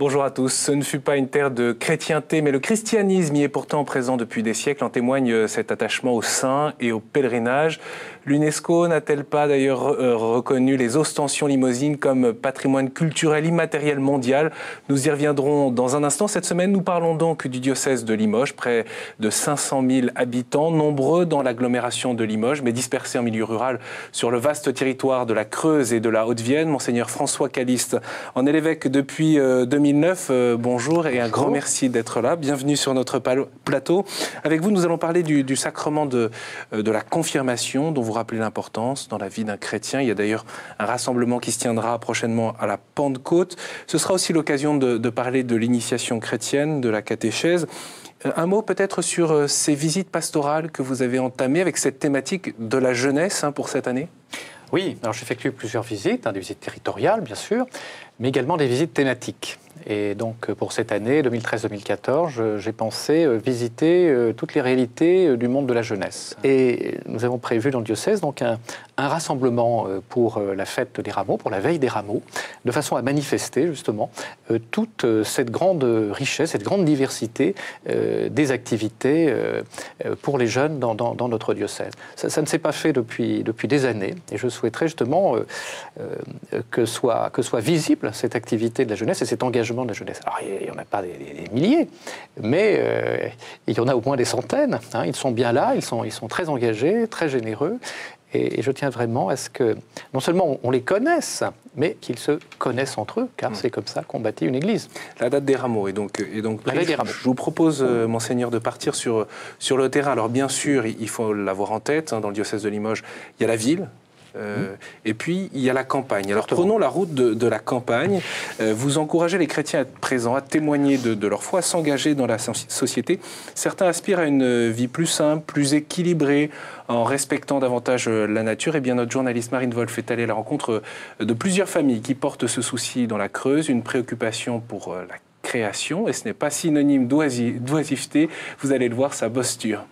Bonjour à tous. Ce ne fut pas une terre de chrétienté, mais le christianisme y est pourtant présent depuis des siècles. En témoigne cet attachement aux saints et au pèlerinage. L'UNESCO n'a-t-elle pas d'ailleurs reconnu les Ostensions limousines comme patrimoine culturel immatériel mondial? Nous y reviendrons dans un instant. Cette semaine, nous parlons donc du diocèse de Limoges, près de 500 000 habitants, nombreux dans l'agglomération de Limoges, mais dispersés en milieu rural sur le vaste territoire de la Creuse et de la Haute-Vienne. Monseigneur François Calliste en est l'évêque depuis 2009. Bonjour et un grand merci d'être là. Bienvenue sur notre plateau. Avec vous, nous allons parler du sacrement de la confirmation, dont vous rappelez l'importance dans la vie d'un chrétien. Il y a d'ailleurs un rassemblement qui se tiendra prochainement à la Pentecôte. Ce sera aussi l'occasion de parler de l'initiation chrétienne, de la catéchèse. Un mot peut-être sur ces visites pastorales que vous avez entamées avec cette thématique de la jeunesse pour cette année. Oui, alors j'ai effectué plusieurs visites, des visites territoriales bien sûr, mais également des visites thématiques. Et donc pour cette année, 2013-2014, j'ai pensé visiter toutes les réalités du monde de la jeunesse. Et nous avons prévu dans le diocèse donc un rassemblement pour la fête des rameaux, pour la veille des rameaux, de façon à manifester justement toute cette grande richesse, cette grande diversité des activités pour les jeunes dans notre diocèse. Ça ne s'est pas fait depuis des années, et je souhaiterais justement que soit visible cette activité de la jeunesse et cet engagement de la jeunesse. Alors, il n'y en a pas des milliers, mais il y en a au moins des centaines. Ils sont bien là, ils sont très engagés, très généreux. Et je tiens vraiment à ce que, non seulement on les connaisse, mais qu'ils se connaissent entre eux, car c'est comme ça qu'on bâtit une église. La date des rameaux est donc la veille des rameaux. Je vous propose, Monseigneur, de partir sur le terrain. Alors bien sûr, il faut l'avoir en tête, dans le diocèse de Limoges, il y a la ville, et puis il y a la campagne. Alors prenons la route de la campagne. Vous encouragez les chrétiens à être présents, à témoigner de leur foi, à s'engager dans la société. Certains aspirent à une vie plus simple, plus équilibrée, en respectant davantage la nature. Et bien notre journaliste Marine Wolf est allée à la rencontre de plusieurs familles qui portent ce souci dans la Creuse, une préoccupation pour la création, et ce n'est pas synonyme d'oisiveté. Vous allez le voir, ça bosture.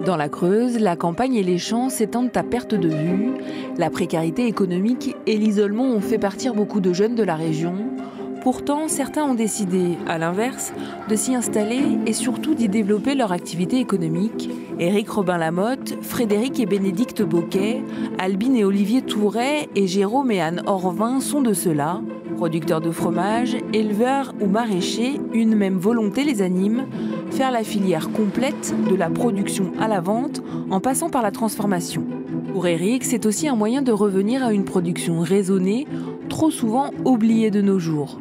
Dans la Creuse, la campagne et les champs s'étendent à perte de vue. La précarité économique et l'isolement ont fait partir beaucoup de jeunes de la région. Pourtant, certains ont décidé, à l'inverse, de s'y installer et surtout d'y développer leur activité économique. Éric Robin-Lamotte, Frédéric et Bénédicte Boquet, Albine et Olivier Touret et Jérôme et Anne Orvin sont de ceux-là. Producteurs de fromage, éleveurs ou maraîchers, une même volonté les anime, faire la filière complète de la production à la vente en passant par la transformation. Pour Éric, c'est aussi un moyen de revenir à une production raisonnée, trop souvent oubliée de nos jours.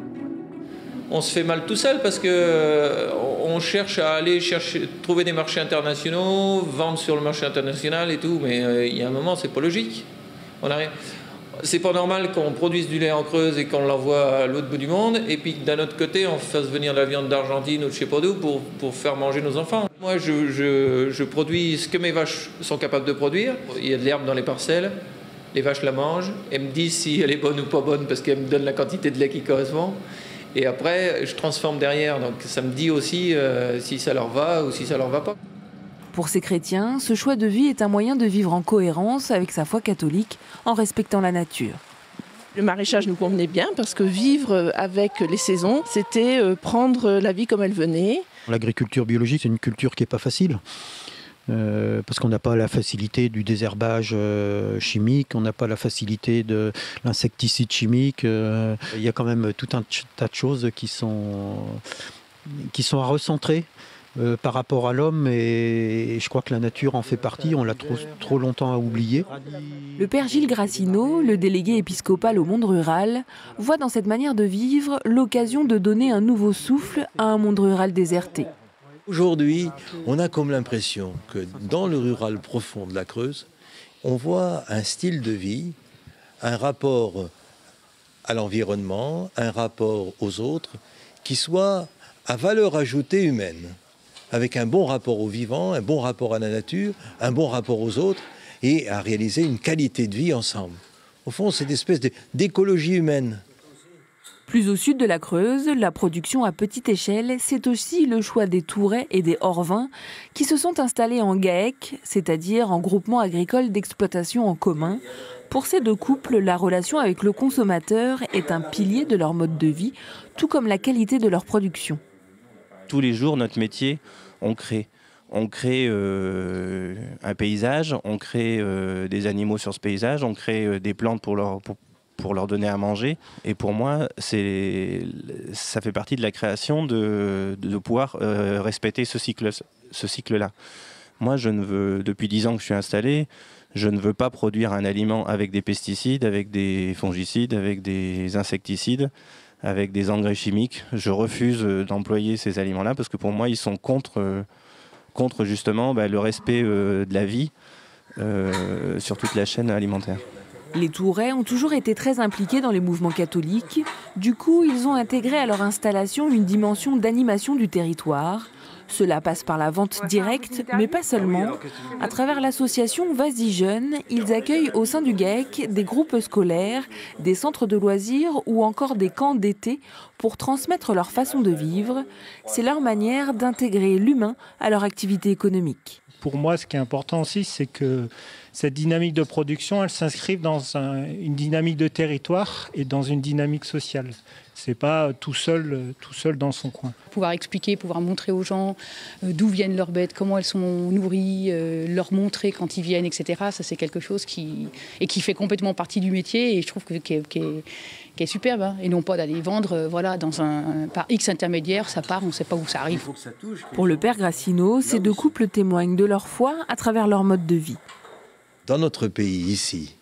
On se fait mal tout seul parce que on cherche à aller trouver des marchés internationaux, vendre sur le marché international et tout, mais il y a un moment, c'est pas logique. C'est pas normal qu'on produise du lait en Creuse et qu'on l'envoie à l'autre bout du monde, et puis d'un autre côté, on fasse venir de la viande d'Argentine ou de je sais pas d'où pour faire manger nos enfants. Moi, je produis ce que mes vaches sont capables de produire. Il y a de l'herbe dans les parcelles, les vaches la mangent, elles me disent si elle est bonne ou pas bonne parce qu'elles me donnent la quantité de lait qui correspond. Et après, je transforme derrière, donc ça me dit aussi si ça leur va ou si ça leur va pas. Pour ces chrétiens, ce choix de vie est un moyen de vivre en cohérence avec sa foi catholique, en respectant la nature. Le maraîchage nous convenait bien parce que vivre avec les saisons, c'était prendre la vie comme elle venait. L'agriculture biologique, c'est une culture qui n'est pas facile. Parce qu'on n'a pas la facilité du désherbage chimique, on n'a pas la facilité de l'insecticide chimique. Il y a quand même tout un tas de choses qui sont à recentrer par rapport à l'homme, et je crois que la nature en fait partie, on l'a trop longtemps oublié. Le père Gilles Gracineau, le délégué épiscopal au monde rural, voit dans cette manière de vivre l'occasion de donner un nouveau souffle à un monde rural déserté. Aujourd'hui, on a comme l'impression que dans le rural profond de la Creuse, on voit un style de vie, un rapport à l'environnement, un rapport aux autres, qui soit à valeur ajoutée humaine, avec un bon rapport au vivant, un bon rapport à la nature, un bon rapport aux autres, et à réaliser une qualité de vie ensemble. Au fond, c'est une espèce d'écologie humaine. Plus au sud de la Creuse, la production à petite échelle, c'est aussi le choix des Tourais et des Orvins qui se sont installés en GAEC, c'est-à-dire en groupement agricole d'exploitation en commun. Pour ces deux couples, la relation avec le consommateur est un pilier de leur mode de vie, tout comme la qualité de leur production. Tous les jours, notre métier, on crée. On crée un paysage, on crée des animaux sur ce paysage, on crée des plantes pour leur donner à manger. Et pour moi, ça fait partie de la création de pouvoir respecter ce cycle-là. Moi, depuis 10 ans que je suis installé, je ne veux pas produire un aliment avec des pesticides, avec des fongicides, avec des insecticides, avec des engrais chimiques. Je refuse d'employer ces aliments-là parce que pour moi, ils sont contre justement le respect de la vie sur toute la chaîne alimentaire. Les Tourais ont toujours été très impliqués dans les mouvements catholiques. Du coup, ils ont intégré à leur installation une dimension d'animation du territoire. Cela passe par la vente directe, mais pas seulement. À travers l'association Vas-y Jeunes, ils accueillent au sein du GAEC des groupes scolaires, des centres de loisirs ou encore des camps d'été pour transmettre leur façon de vivre. C'est leur manière d'intégrer l'humain à leur activité économique. Pour moi, ce qui est important aussi, c'est que cette dynamique de production, elle s'inscrive dans une dynamique de territoire et dans une dynamique sociale. C'est pas tout seul dans son coin. Pouvoir expliquer, pouvoir montrer aux gens d'où viennent leurs bêtes, comment elles sont nourries, leur montrer quand ils viennent, etc. Ça, c'est quelque chose qui fait complètement partie du métier et je trouve qui est superbe. Hein. Et non pas d'aller vendre par X intermédiaire, ça part, on ne sait pas où ça arrive. Pour le père Grassino, ces deux couples témoignent de leur foi à travers leur mode de vie. Dans notre pays, ici,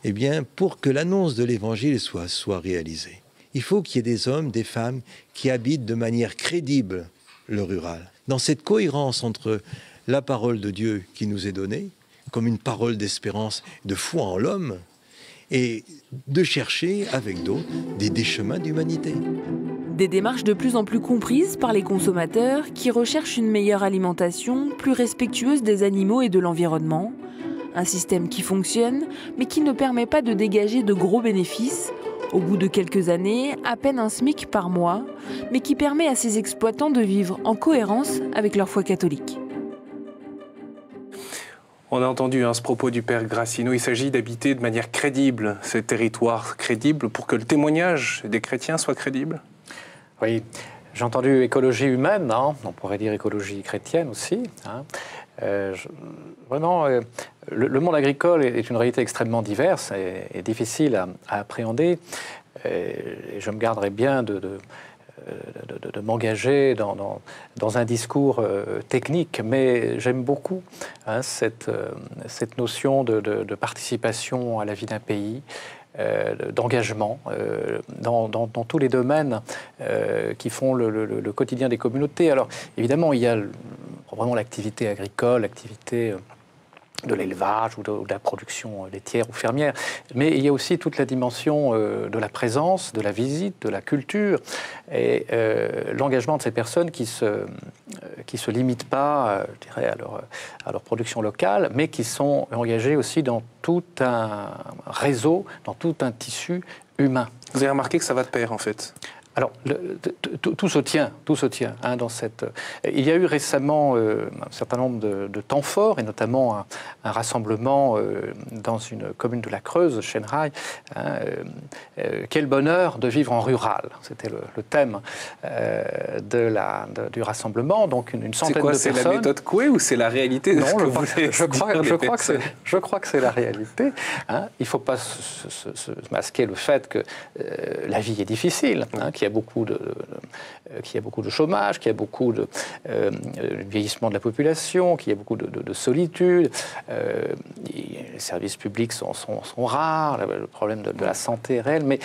eh bien, pour que l'annonce de l'Évangile soit réalisée, il faut qu'il y ait des hommes, des femmes qui habitent de manière crédible le rural. Dans cette cohérence entre la parole de Dieu qui nous est donnée, comme une parole d'espérance, de foi en l'homme, et de chercher avec d'autres des chemins d'humanité. Des démarches de plus en plus comprises par les consommateurs qui recherchent une meilleure alimentation, plus respectueuse des animaux et de l'environnement. Un système qui fonctionne, mais qui ne permet pas de dégager de gros bénéfices. Au bout de quelques années, à peine un SMIC par mois, mais qui permet à ces exploitants de vivre en cohérence avec leur foi catholique. On a entendu ce propos du père Grassino. Il s'agit d'habiter de manière crédible ces territoires crédibles pour que le témoignage des chrétiens soit crédible. Oui, j'ai entendu écologie humaine, on pourrait dire écologie chrétienne aussi. Vraiment, le monde agricole est une réalité extrêmement diverse et difficile à appréhender. Et je me garderai bien de m'engager dans un discours technique, mais j'aime beaucoup cette notion de participation à la vie d'un pays, d'engagement dans tous les domaines qui font le quotidien des communautés. Alors évidemment, il y a vraiment l'activité agricole, l'activité de l'élevage ou de la production laitière ou fermière, mais il y a aussi toute la dimension de la présence, de la visite, de la culture et l'engagement de ces personnes qui se limitent pas, je dirais, à leur production locale, mais qui sont engagées aussi dans tout un réseau, dans tout un tissu humain. Vous avez remarqué que ça va de pair, en fait. Alors, tout se tient dans cette... Il y a eu récemment un certain nombre de temps forts, et notamment un rassemblement dans une commune de la Creuse, Chêneraille. Quel bonheur de vivre en rural. C'était le thème du rassemblement. Donc, une centaine de personnes. C'est la méthode Coué ou c'est la réalité de ce que vous voulez je crois que c'est la réalité. Il ne faut pas se masquer le fait que la vie est difficile, qu'il y a beaucoup de chômage, qu'il y a beaucoup de vieillissement de la population, qu'il y a beaucoup de solitude. Les services publics sont rares, le problème de la santé est réel, mais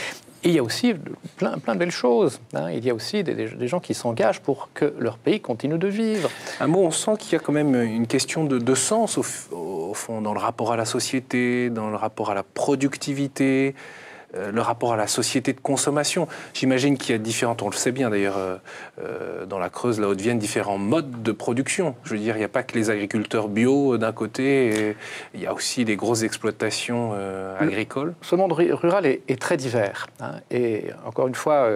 il y a aussi plein de belles choses. Il y a aussi des gens qui s'engagent pour que leur pays continue de vivre. Un mot, on sent qu'il y a quand même une question de sens, au fond, dans le rapport à la société, dans le rapport à la productivité. le rapport à la société de consommation. J'imagine qu'il y a différentes, on le sait bien d'ailleurs, dans la Creuse, la Haute-Vienne, différents modes de production. Je veux dire, il n'y a pas que les agriculteurs bio d'un côté, et il y a aussi les grosses exploitations agricoles. Ce monde rural est très divers. Hein, et encore une fois,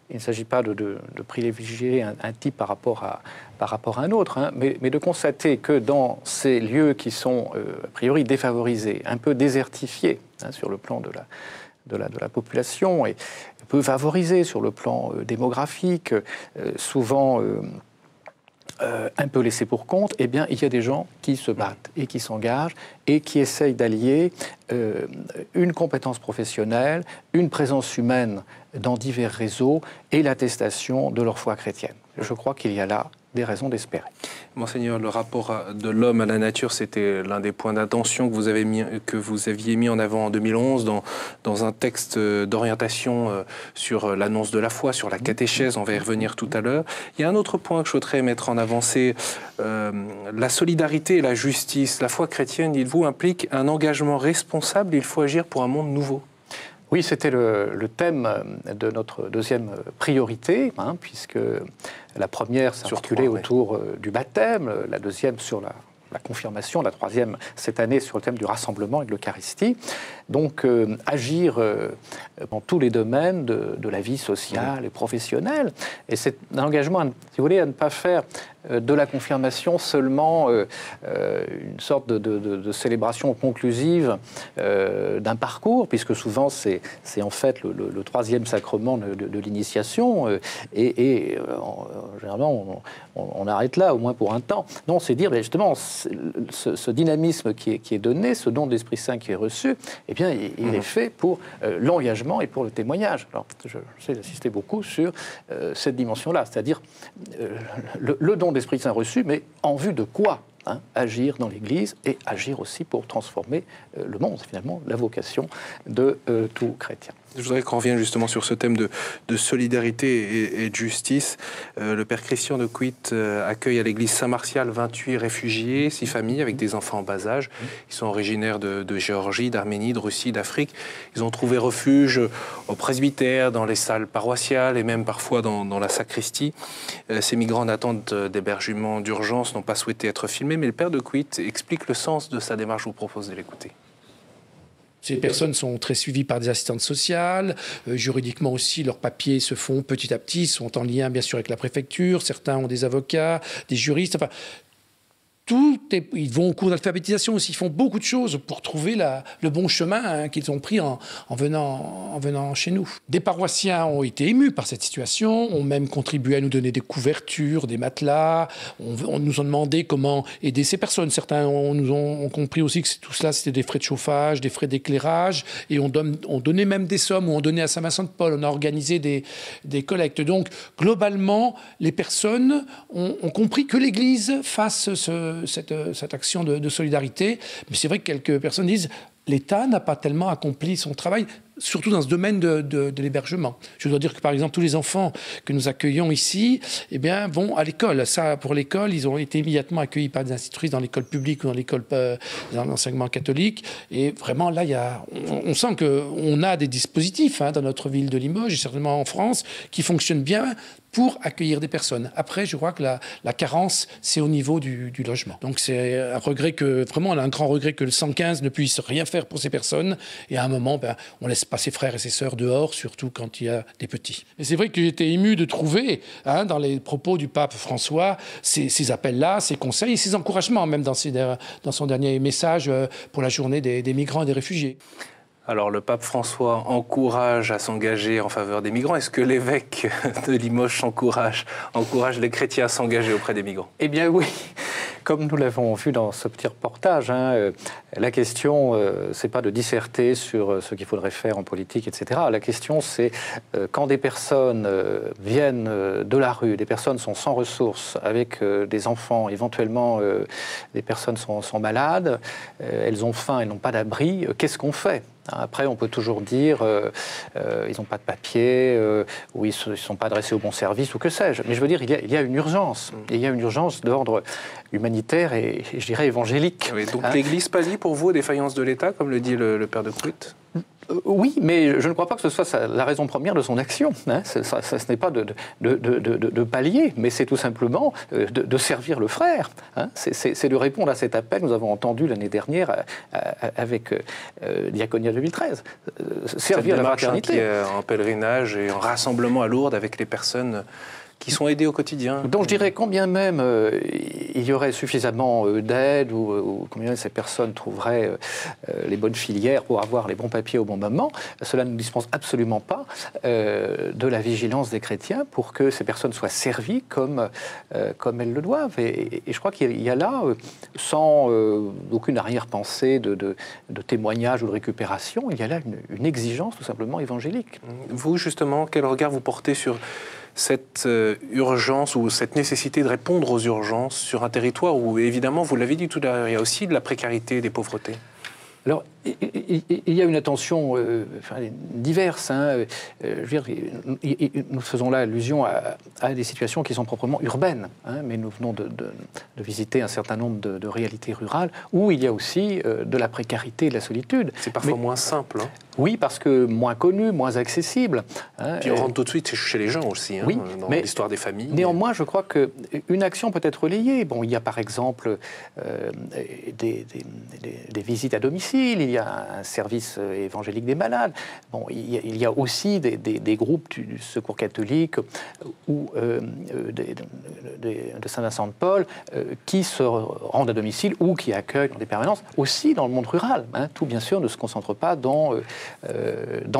il ne s'agit pas de privilégier un type par rapport à un autre, hein, mais de constater que dans ces lieux qui sont a priori défavorisés, un peu désertifiés hein, sur le plan de la population et peu favorisés sur le plan démographique, souvent un peu laissés pour compte, eh bien, il y a des gens qui se battent et qui s'engagent et qui essayent d'allier une compétence professionnelle, une présence humaine dans divers réseaux et l'attestation de leur foi chrétienne. Je crois qu'il y a là des raisons d'espérer. Monseigneur, le rapport de l'homme à la nature, c'était l'un des points d'attention que vous aviez mis en avant en 2011 dans un texte d'orientation sur l'annonce de la foi, sur la catéchèse, on va y revenir tout à l'heure. Il y a un autre point que je souhaiterais mettre en avant, c'est la solidarité et la justice. La foi chrétienne, dites-vous, implique un engagement responsable, il faut agir pour un monde nouveau. Oui, c'était le thème de notre deuxième priorité, hein, puisque la première s'articulait autour du baptême, la deuxième sur la confirmation, la troisième cette année sur le thème du rassemblement et de l'Eucharistie. Donc agir dans tous les domaines de la vie sociale et professionnelle. Et c'est un engagement, si vous voulez, à ne pas faire de la confirmation seulement une sorte de célébration conclusive d'un parcours, puisque souvent c'est en fait le troisième sacrement de l'initiation, et généralement on arrête là, au moins pour un temps. Non, c'est dire justement ce dynamisme qui est donné, ce don de l'Esprit Saint qui est reçu, eh bien il est fait pour l'engagement et pour le témoignage. Alors j'ai insisté beaucoup sur cette dimension-là, c'est-à-dire le don d'Esprit Saint reçu, mais en vue de quoi hein, agir dans l'Église et agir aussi pour transformer le monde, c'est finalement la vocation de tout chrétien. Je voudrais qu'on revienne justement sur ce thème de solidarité et de justice. Le père Christian de Cuit accueille à l'église Saint-Martial 28 réfugiés, 6 familles avec des enfants en bas âge. Ils sont originaires de Géorgie, d'Arménie, de Russie, d'Afrique. Ils ont trouvé refuge au presbytère, dans les salles paroissiales et même parfois dans la sacristie. Ces migrants en attente d'hébergement d'urgence n'ont pas souhaité être filmés, mais le père de Cuit explique le sens de sa démarche. Je vous propose de l'écouter. Ces personnes sont très suivies par des assistantes sociales. Juridiquement aussi, leurs papiers se font petit à petit, sont en lien bien sûr avec la préfecture. Certains ont des avocats, des juristes. Enfin, ils vont au cours d'alphabétisation aussi. Ils font beaucoup de choses pour trouver le bon chemin hein, qu'ils ont pris en venant chez nous. Des paroissiens ont été émus par cette situation, ont même contribué à nous donner des couvertures, des matelas. On nous a demandé comment aider ces personnes. Certains nous ont compris aussi que tout cela, c'était des frais de chauffage, des frais d'éclairage. Et on donnait même des sommes, ou on donnait à Saint-Vincent-de-Paul. On a organisé des collectes. Donc, globalement, les personnes ont compris que l'Église fasse cette action de solidarité. Mais c'est vrai que quelques personnes disent l'État n'a pas tellement accompli son travail, surtout dans ce domaine de l'hébergement. Je dois dire que, par exemple, tous les enfants que nous accueillons ici eh bien, vont à l'école. Ça, pour l'école, ils ont été immédiatement accueillis par des institutrices dans l'école publique ou dans l'école dans l'enseignement catholique. Et vraiment, là, on sent qu'on a des dispositifs hein, dans notre ville de Limoges, et certainement en France, qui fonctionnent bien pour accueillir des personnes. Après, je crois que la carence, c'est au niveau du logement. Donc c'est un regret vraiment, on a un grand regret que le 115 ne puisse rien faire pour ces personnes. Et à un moment, on laisse pas ses frères et ses sœurs dehors, surtout quand il y a des petits. Et c'est vrai que j'étais ému de trouver, hein, dans les propos du pape François, ces appels-là, ces conseils et ces encouragements, même dans son dernier message pour la journée des migrants et des réfugiés. Alors, le pape François encourage à s'engager en faveur des migrants. Est-ce que l'évêque de Limoges encourage les chrétiens à s'engager auprès des migrants? Eh bien oui, comme nous l'avons vu dans ce petit reportage, hein, la question, c'est pas de disserter sur ce qu'il faudrait faire en politique, etc. La question, c'est quand des personnes viennent de la rue, des personnes sont sans ressources, avec des enfants, éventuellement des personnes sont malades, elles ont faim, elles n'ont pas d'abri, qu'est-ce qu'on fait ? Après, on peut toujours dire ils n'ont pas de papier, ou ils ne sont pas adressés au bon service, ou que sais-je. Mais je veux dire, il y a une urgence. Et il y a une urgence d'ordre humanitaire et je dirais évangélique. Oui, donc l'Église pallie pour vous aux défaillances de l'État, comme le dit le père de Cuit? Oui, mais je ne crois pas que ce soit la raison première de son action. Hein. Ce n'est pas de pallier, mais c'est tout simplement de servir le frère. Hein. C'est de répondre à cet appel que nous avons entendu l'année dernière avec Diaconia 2013. Servir la fraternité. Qui est en pèlerinage et en rassemblement à Lourdes avec les personnes qui sont aidées au quotidien. Donc je dirais, quand bien même il y aurait suffisamment d'aide ou combien même ces personnes trouveraient les bonnes filières pour avoir les bons papiers au bon moment, cela ne dispense absolument pas de la vigilance des chrétiens pour que ces personnes soient servies comme elles le doivent. Et je crois qu'il y a là, sans aucune arrière-pensée de témoignage ou de récupération, il y a là une exigence tout simplement évangélique. Vous, justement, quel regard vous portez sur cette urgence ou cette nécessité de répondre aux urgences sur un territoire où, évidemment, vous l'avez dit tout à l'heure, il y a aussi de la précarité et des pauvretés? Alors, il y a une attention diverse. Hein. Je veux dire, nous faisons là allusion à des situations qui sont proprement urbaines, hein, mais nous venons de visiter un certain nombre de réalités rurales où il y a aussi de la précarité et de la solitude. C'est parfois moins simple. Hein. Oui, parce que moins connu, moins accessible. Hein, puis on rentre tout de suite chez les gens aussi, hein, oui, dans l'histoire des familles. Néanmoins, je crois qu'une action peut être relayée. Bon, il y a par exemple des visites à domicile, il y a un service évangélique des malades. Bon, il y a aussi des groupes du Secours catholique ou de Saint-Vincent de Paul qui se rendent à domicile ou qui accueillent dans des permanences, aussi dans le monde rural. Hein. Tout, bien sûr, ne se concentre pas dans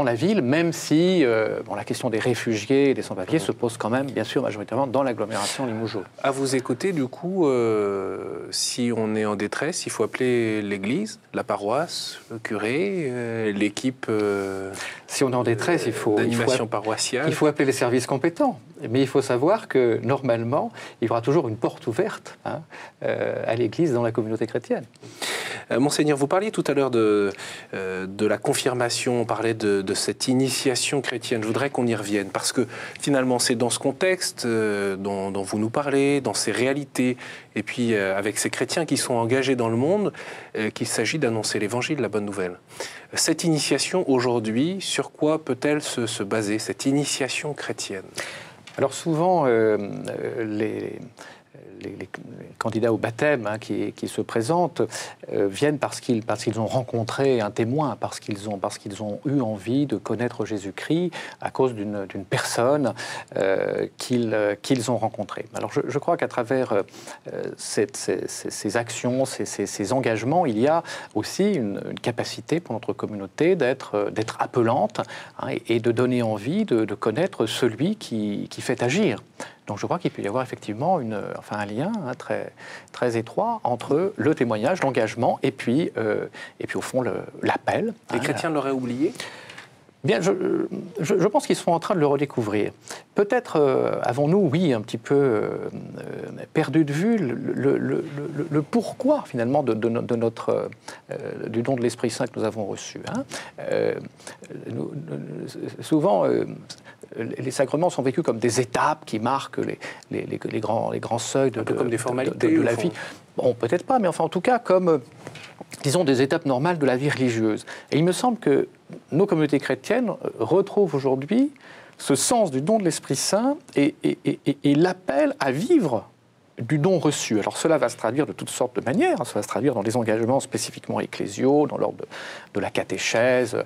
la ville, même si la question des réfugiés et des sans-papiers se pose quand même, bien sûr, majoritairement dans l'agglomération Limoges. À vous écouter, du coup, si on est en détresse, il faut appeler l'église, la paroisse, le curé, l'équipe si on est en détresse, d'animation paroissiale. Il faut appeler les services compétents. Mais il faut savoir que, normalement, il y aura toujours une porte ouverte à l'église dans la communauté chrétienne. Monseigneur, vous parliez tout à l'heure de la confirmation, on parlait de cette initiation chrétienne. Je voudrais qu'on y revienne, parce que finalement, c'est dans ce contexte dont vous nous parlez, dans ces réalités, et puis avec ces chrétiens qui sont engagés dans le monde, qu'il s'agit d'annoncer l'évangile, la bonne nouvelle. Cette initiation, aujourd'hui, sur quoi peut-elle se baser, cette initiation chrétienne? Alors souvent, les candidats au baptême qui se présentent viennent parce qu'ils ont rencontré un témoin, parce qu'ils ont eu envie de connaître Jésus-Christ à cause d'une personne qu'ils ont rencontrée. Alors je crois qu'à travers ces actions, ces engagements, il y a aussi une capacité pour notre communauté d'être appelante et de donner envie de connaître celui qui fait agir. Donc je crois qu'il peut y avoir effectivement un lien très, très étroit entre le témoignage, l'engagement et puis au fond l'appel. Les chrétiens l'auraient oublié ? Bien, je pense qu'ils sont en train de le redécouvrir. Peut-être avons-nous, oui, un petit peu perdu de vue le pourquoi, finalement, du don de l'Esprit Saint que nous avons reçu. Souvent, les sacrements sont vécus comme des étapes qui marquent les grands seuils de la vie. Bon, peut-être pas, mais enfin, en tout cas, comme, disons, des étapes normales de la vie religieuse. Et il me semble que nos communautés chrétiennes retrouvent aujourd'hui ce sens du don de l'Esprit Saint et l'appel à vivre du don reçu. Alors cela va se traduire de toutes sortes de manières. Ça va se traduire dans des engagements spécifiquement ecclésiaux, dans l'ordre de la catéchèse,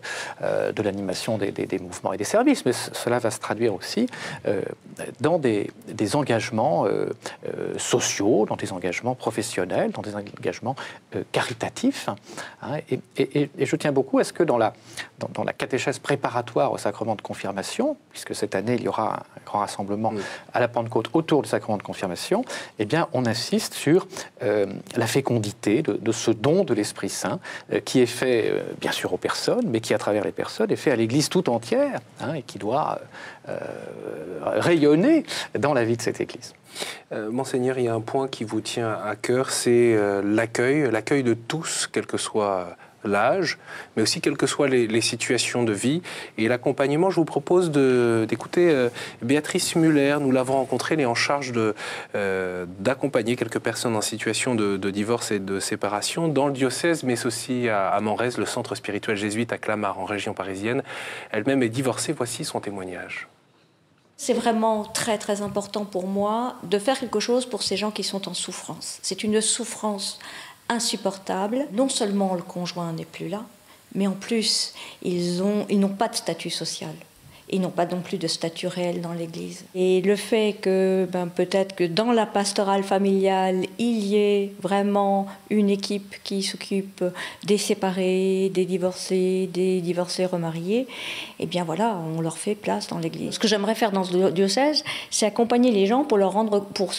de l'animation des mouvements et des services, mais cela va se traduire aussi dans des engagements sociaux, dans des engagements professionnels, dans des engagements caritatifs. Et je tiens beaucoup à ce que dans la catéchèse préparatoire au sacrement de confirmation, puisque cette année il y aura un grand rassemblement à la Pentecôte autour du sacrement de confirmation, eh bien, on insiste sur la fécondité de ce don de l'Esprit Saint qui est fait, bien sûr, aux personnes, mais qui, à travers les personnes, est fait à l'Église tout entière et qui doit rayonner dans la vie de cette Église. Monseigneur, il y a un point qui vous tient à cœur, c'est l'accueil de tous, quelle que soit l'âge, mais aussi quelles que soient les situations de vie. Et l'accompagnement, je vous propose d'écouter Béatrice Muller. Nous l'avons rencontrée, elle est en charge d'accompagner quelques personnes en situation de divorce et de séparation dans le diocèse, mais aussi à Menrez, le centre spirituel jésuite à Clamart, en région parisienne. Elle-même est divorcée, voici son témoignage. C'est vraiment très très important pour moi de faire quelque chose pour ces gens qui sont en souffrance. C'est une souffrance insupportable. Non seulement le conjoint n'est plus là, mais en plus, ils n'ont pas de statut social. Ils n'ont pas non plus de statut réel dans l'Église. Et le fait que peut-être que dans la pastorale familiale, il y ait vraiment une équipe qui s'occupe des séparés, des divorcés remariés, eh bien voilà, on leur fait place dans l'Église. Ce que j'aimerais faire dans ce diocèse, c'est accompagner les gens pour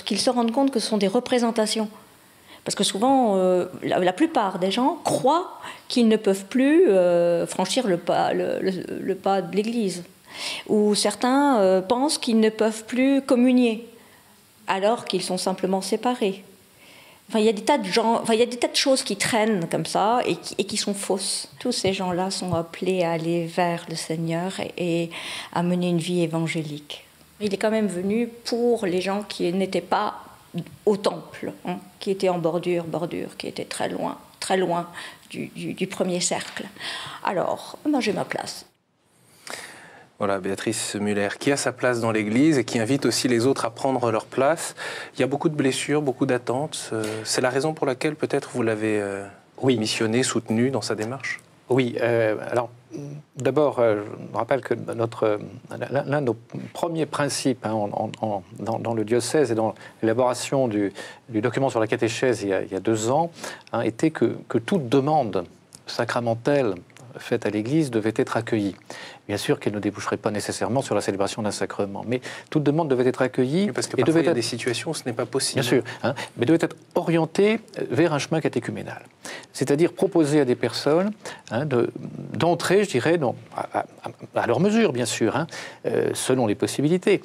qu'ils se rendent compte que ce sont des représentations. Parce que souvent, la plupart des gens croient qu'ils ne peuvent plus franchir le pas de l'Église. Ou certains pensent qu'ils ne peuvent plus communier, alors qu'ils sont simplement séparés. Enfin, il y a des tas de choses qui traînent comme ça et qui sont fausses. Tous ces gens-là sont appelés à aller vers le Seigneur et à mener une vie évangélique. Il est quand même venu pour les gens qui n'étaient pas au temple, qui étaient en bordure, qui étaient très loin du premier cercle. Alors, moi j'ai ma place. Voilà, Béatrice Muller, qui a sa place dans l'Église et qui invite aussi les autres à prendre leur place. Il y a beaucoup de blessures, beaucoup d'attentes. C'est la raison pour laquelle peut-être vous l'avez missionné, soutenu dans sa démarche ? Oui, alors d'abord, je me rappelle que l'un de nos premiers principes dans le diocèse et dans l'élaboration du document sur la catéchèse il y a 2 ans était que toute demande sacramentelle faite à l'Église devait être accueillie. Bien sûr qu'elle ne déboucherait pas nécessairement sur la célébration d'un sacrement, mais toute demande devait être accueillie. Oui, parce que parfois, il y a des situations où ce n'est pas possible. Bien sûr, mais devait être orientée vers un chemin catéchuménal. C'est-à-dire proposer à des personnes d'entrer, je dirais, à leur mesure, bien sûr, selon les possibilités,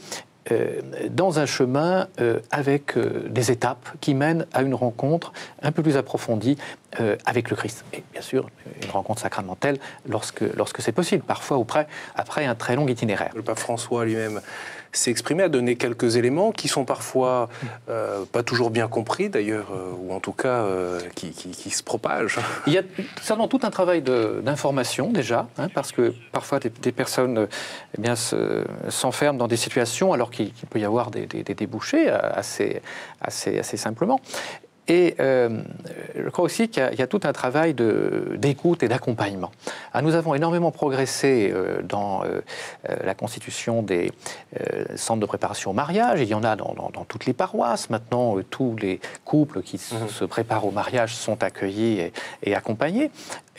dans un chemin avec des étapes qui mènent à une rencontre un peu plus approfondie avec le Christ. Et bien sûr, une rencontre sacramentelle lorsque c'est possible, parfois après un très long itinéraire. Le pape François lui-même s'est exprimé, a donné quelques éléments qui sont parfois pas toujours bien compris d'ailleurs, ou en tout cas qui se propagent. Il y a certainement tout un travail d'information déjà, parce que parfois des personnes s'enferment dans des situations alors qu'il peut y avoir des débouchés assez simplement. Et je crois aussi qu'il y a tout un travail d'écoute et d'accompagnement. Nous avons énormément progressé dans la constitution des centres de préparation au mariage. Il y en a dans toutes les paroisses. Maintenant, tous les couples qui se préparent au mariage sont accueillis et accompagnés.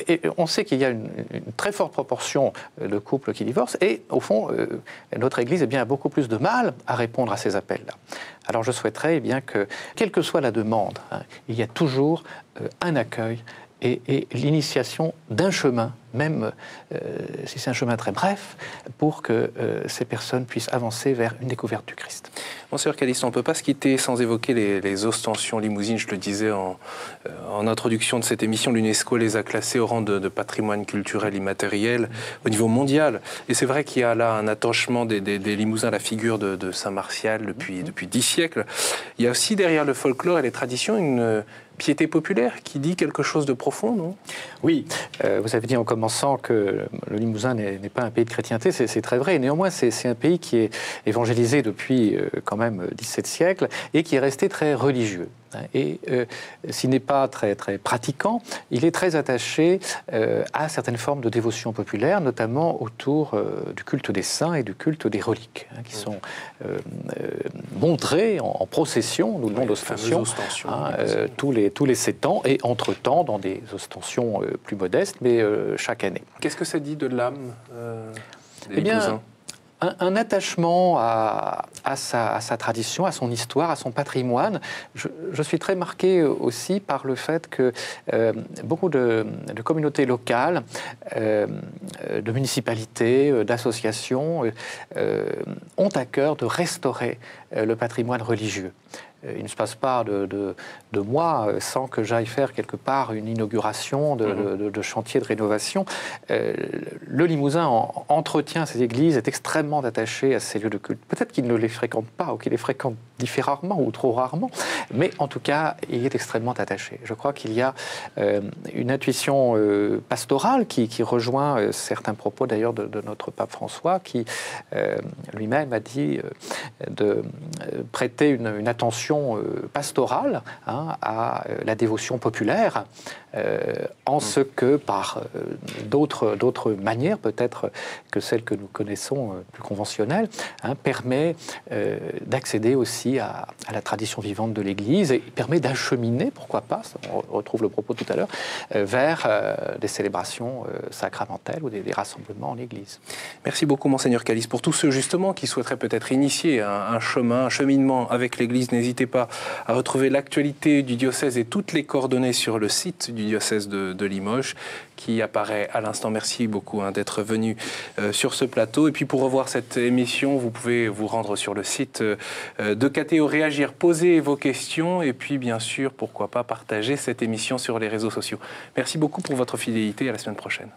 Et on sait qu'il y a une très forte proportion de couples qui divorcent. Et au fond, notre Église a beaucoup plus de mal à répondre à ces appels-là. Alors je souhaiterais que, quelle que soit la demande, il y a toujours un accueil et l'initiation d'un chemin, même si c'est un chemin très bref, pour que ces personnes puissent avancer vers une découverte du Christ. Monseigneur Calisto, on ne peut pas se quitter sans évoquer les ostensions limousines. Je le disais en introduction de cette émission, l'UNESCO les a classées au rang de patrimoine culturel immatériel au niveau mondial. Et c'est vrai qu'il y a là un attachement des limousins à la figure de Saint Martial depuis 10 siècles. Il y a aussi derrière le folklore et les traditions une piété populaire qui dit quelque chose de profond, non ? Oui, vous avez dit en commençant que le Limousin n'est pas un pays de chrétienté, c'est très vrai. Néanmoins, c'est un pays qui est évangélisé depuis quand même 17 siècles et qui est resté très religieux. Et s'il n'est pas très pratiquant, il est très attaché à certaines formes de dévotion populaire, notamment autour du culte des saints et du culte des reliques, qui sont montrés en procession, nous le nom d'ostension, tous les 7 ans, et entre-temps dans des ostensions plus modestes, mais chaque année. Qu'est-ce que ça dit de l'âme des Eh bien, Limousins ? Un attachement à sa tradition, à son histoire, à son patrimoine. Je suis très marqué aussi par le fait que beaucoup de communautés locales, de municipalités, d'associations ont à cœur de restaurer le patrimoine religieux. il ne se passe pas de mois sans que j'aille faire quelque part une inauguration de chantier de rénovation. Le Limousin entretient ces églises, est extrêmement attaché à ces lieux de culte. Peut-être qu'il ne les fréquente pas ou qu'il les fréquente différemment ou trop rarement, mais en tout cas, il est extrêmement attaché. Je crois qu'il y a une intuition pastorale qui rejoint certains propos d'ailleurs de notre pape François, qui lui-même a dit de prêter une attention pastorale à la dévotion populaire, en ce que par d'autres manières, peut-être que celles que nous connaissons plus conventionnelles, permet d'accéder aussi à la tradition vivante de l'Église et permet d'acheminer, pourquoi pas, on retrouve le propos tout à l'heure, vers des célébrations sacramentelles ou des rassemblements en Église. Merci beaucoup, Monseigneur Calice. Pour tous ceux justement qui souhaiteraient peut-être initier un cheminement avec l'Église, n'hésitez pas à retrouver l'actualité du diocèse et toutes les coordonnées sur le site du diocèse de Limoges qui apparaît à l'instant. Merci beaucoup d'être venu sur ce plateau. Et puis pour revoir cette émission, vous pouvez vous rendre sur le site de KTO Réagir, poser vos questions et puis bien sûr, pourquoi pas, partager cette émission sur les réseaux sociaux. Merci beaucoup pour votre fidélité. À la semaine prochaine.